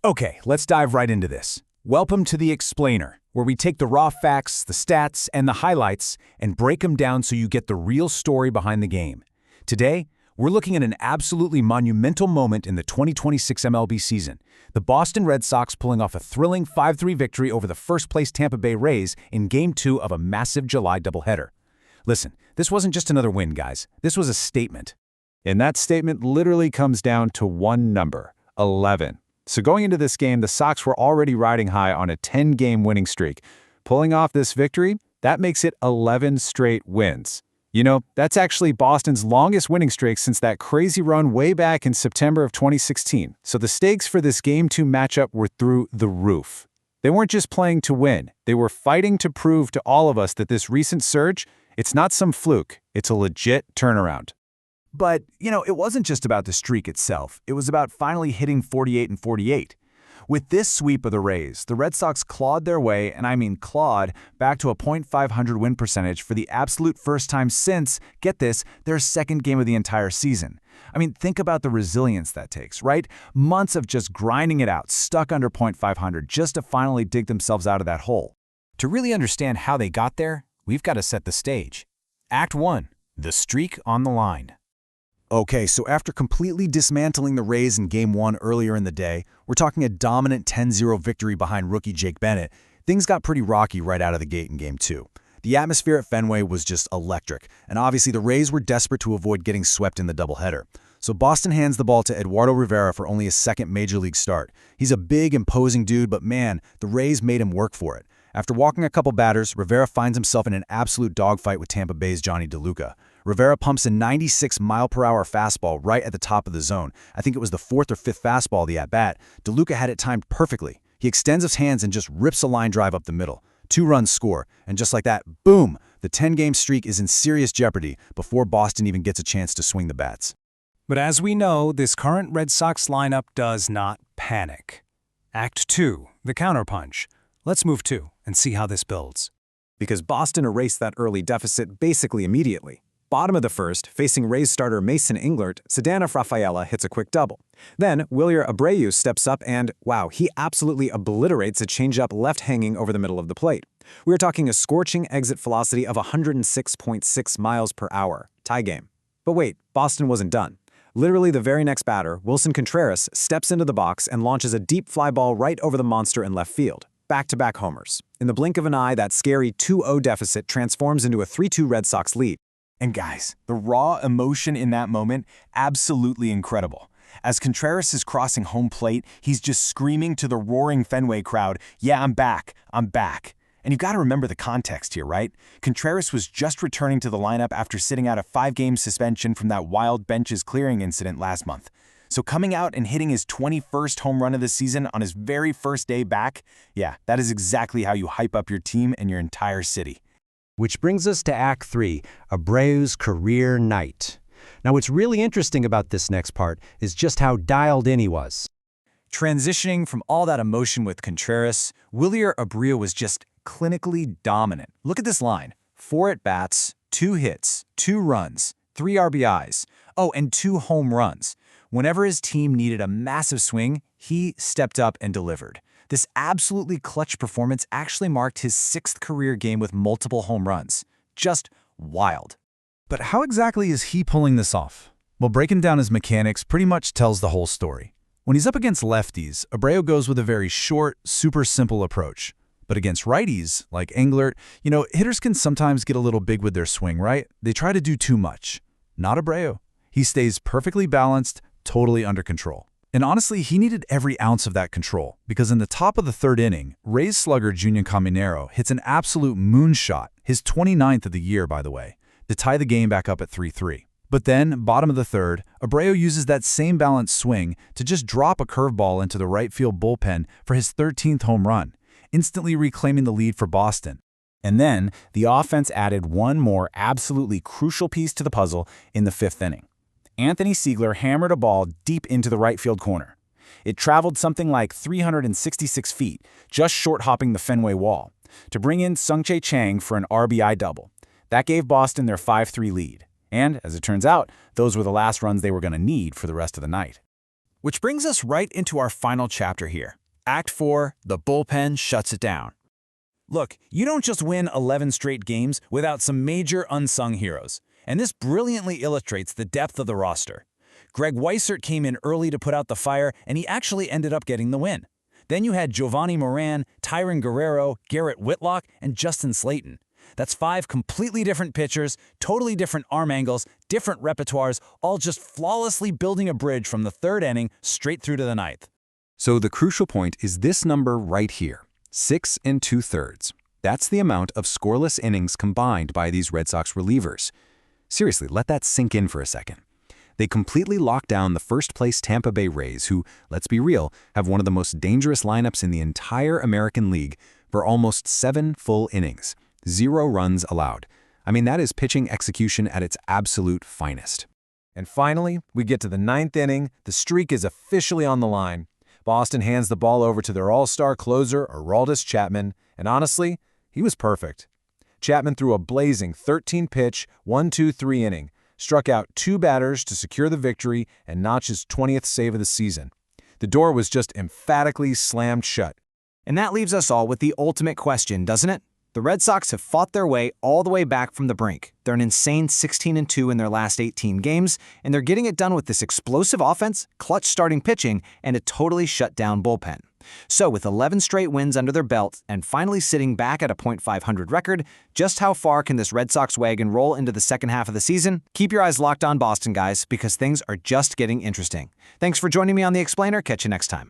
Okay, let's dive right into this. Welcome to The Explainer, where we take the raw facts, the stats, and the highlights and break them down so you get the real story behind the game. Today, we're looking at an absolutely monumental moment in the 2026 MLB season. The Boston Red Sox pulling off a thrilling 5-3 victory over the first-place Tampa Bay Rays in Game 2 of a massive July doubleheader. Listen, this wasn't just another win, guys. This was a statement. And that statement literally comes down to one number, 11. So going into this game, the Sox were already riding high on a 10-game winning streak. Pulling off this victory, that makes it 11 straight wins. You know, that's actually Boston's longest winning streak since that crazy run way back in September of 2016. So the stakes for this Game 2 matchup were through the roof. They weren't just playing to win. They were fighting to prove to all of us that this recent surge, it's not some fluke. It's a legit turnaround. But, it wasn't just about the streak itself. It was about finally hitting 48 and 48. With this sweep of the Rays, the Red Sox clawed their way, and I mean clawed, back to a .500 win percentage for the absolute first time since, get this, their second game of the entire season. I mean, think about the resilience that takes, right? Months of just grinding it out, stuck under .500, just to finally dig themselves out of that hole. To really understand how they got there, we've got to set the stage. Act 1. The streak on the line. Okay, so after completely dismantling the Rays in Game 1 earlier in the day, we're talking a dominant 10-0 victory behind rookie Jake Bennett. Things got pretty rocky right out of the gate in Game 2. The atmosphere at Fenway was just electric, and obviously the Rays were desperate to avoid getting swept in the doubleheader. So Boston hands the ball to Eduardo Rivera for only his second Major League start. He's a big, imposing dude, but man, the Rays made him work for it. After walking a couple batters, Rivera finds himself in an absolute dogfight with Tampa Bay's Johnny DeLuca. Rivera pumps a 96-mile-per-hour fastball right at the top of the zone. I think it was the fourth or fifth fastball of the at-bat. DeLuca had it timed perfectly. He extends his hands and just rips a line drive up the middle. 2 runs score, and just like that, boom! The 10-game streak is in serious jeopardy before Boston even gets a chance to swing the bats. But as we know, this current Red Sox lineup does not panic. Act 2, the counterpunch. Let's move to and see how this builds. Because Boston erased that early deficit basically immediately. Bottom of the first, facing Rays starter Mason Englert, Ceddanov Rafaela hits a quick double. Then, Wilyer Abreu steps up and, wow, he absolutely obliterates a changeup left hanging over the middle of the plate. We're talking a scorching exit velocity of 106.6 miles per hour. Tie game. But wait, Boston wasn't done. Literally the very next batter, Willson Contreras, steps into the box and launches a deep fly ball right over the monster in left field. Back-to-back homers. In the blink of an eye, that scary 2-0 deficit transforms into a 3-2 Red Sox lead. And guys, the raw emotion in that moment, absolutely incredible. As Contreras is crossing home plate, he's just screaming to the roaring Fenway crowd, "Yeah, I'm back, I'm back." And you've got to remember the context here, right? Contreras was just returning to the lineup after sitting out a 5-game suspension from that wild benches clearing incident last month. So coming out and hitting his 21st home run of the season on his very first day back, yeah, that is exactly how you hype up your team and your entire city. Which brings us to Act 3, Abreu's career night. Now what's really interesting about this next part is just how dialed in he was. Transitioning from all that emotion with Contreras, Wilyer Abreu was just clinically dominant. Look at this line. 4 at-bats, 2 hits, 2 runs, 3 RBIs, and 2 home runs. Whenever his team needed a massive swing, he stepped up and delivered. This absolutely clutch performance actually marked his 6th career game with multiple home runs. Just wild. But how exactly is he pulling this off? Well, breaking down his mechanics pretty much tells the whole story. When he's up against lefties, Abreu goes with a very short, super simple approach. But against righties, like Englert, hitters can sometimes get a little big with their swing, right? They try to do too much. Not Abreu. He stays perfectly balanced, totally under control. And honestly, he needed every ounce of that control, because in the top of the 3rd inning, Rays slugger Junior Caminero hits an absolute moonshot, his 29th of the year, by the way, to tie the game back up at 3-3. But then, bottom of the 3rd, Abreu uses that same balanced swing to just drop a curveball into the right field bullpen for his 13th home run, instantly reclaiming the lead for Boston. And then, the offense added one more absolutely crucial piece to the puzzle in the 5th inning. Anthony Siegler hammered a ball deep into the right field corner. It traveled something like 366 feet, just short-hopping the Fenway wall, to bring in Sung-Chae Chang for an RBI double. That gave Boston their 5-3 lead. And, as it turns out, those were the last runs they were going to need for the rest of the night. Which brings us right into our final chapter here. Act 4, the bullpen shuts it down. Look, you don't just win 11 straight games without some major unsung heroes. And this brilliantly illustrates the depth of the roster. Greg Weissert came in early to put out the fire, and he actually ended up getting the win. Then you had Giovanni Moran, Tyron Guerrero, Garrett Whitlock, and Justin Slayton. That's 5 completely different pitchers, totally different arm angles, different repertoires, all just flawlessly building a bridge from the 3rd inning straight through to the 9th. So the crucial point is this number right here, 6 2/3. That's the amount of scoreless innings combined by these Red Sox relievers. Seriously, let that sink in for a second. They completely locked down the first-place Tampa Bay Rays, who, let's be real, have one of the most dangerous lineups in the entire American League for almost 7 full innings. 0 runs allowed. I mean, that is pitching execution at its absolute finest. And finally, we get to the 9th inning. The streak is officially on the line. Boston hands the ball over to their all-star closer, Aroldis Chapman, and honestly, he was perfect. Chapman threw a blazing 13-pitch, 1-2-3 inning, struck out 2 batters to secure the victory and notch his 20th save of the season. The door was just emphatically slammed shut. And that leaves us all with the ultimate question, doesn't it? The Red Sox have fought their way all the way back from the brink. They're an insane 16-2 in their last 18 games, and they're getting it done with this explosive offense, clutch starting pitching, and a totally shut-down bullpen. So with 11 straight wins under their belt and finally sitting back at a .500 record, just how far can this Red Sox wagon roll into the second half of the season? Keep your eyes locked on Boston, guys, because things are just getting interesting. Thanks for joining me on The Explainer. Catch you next time.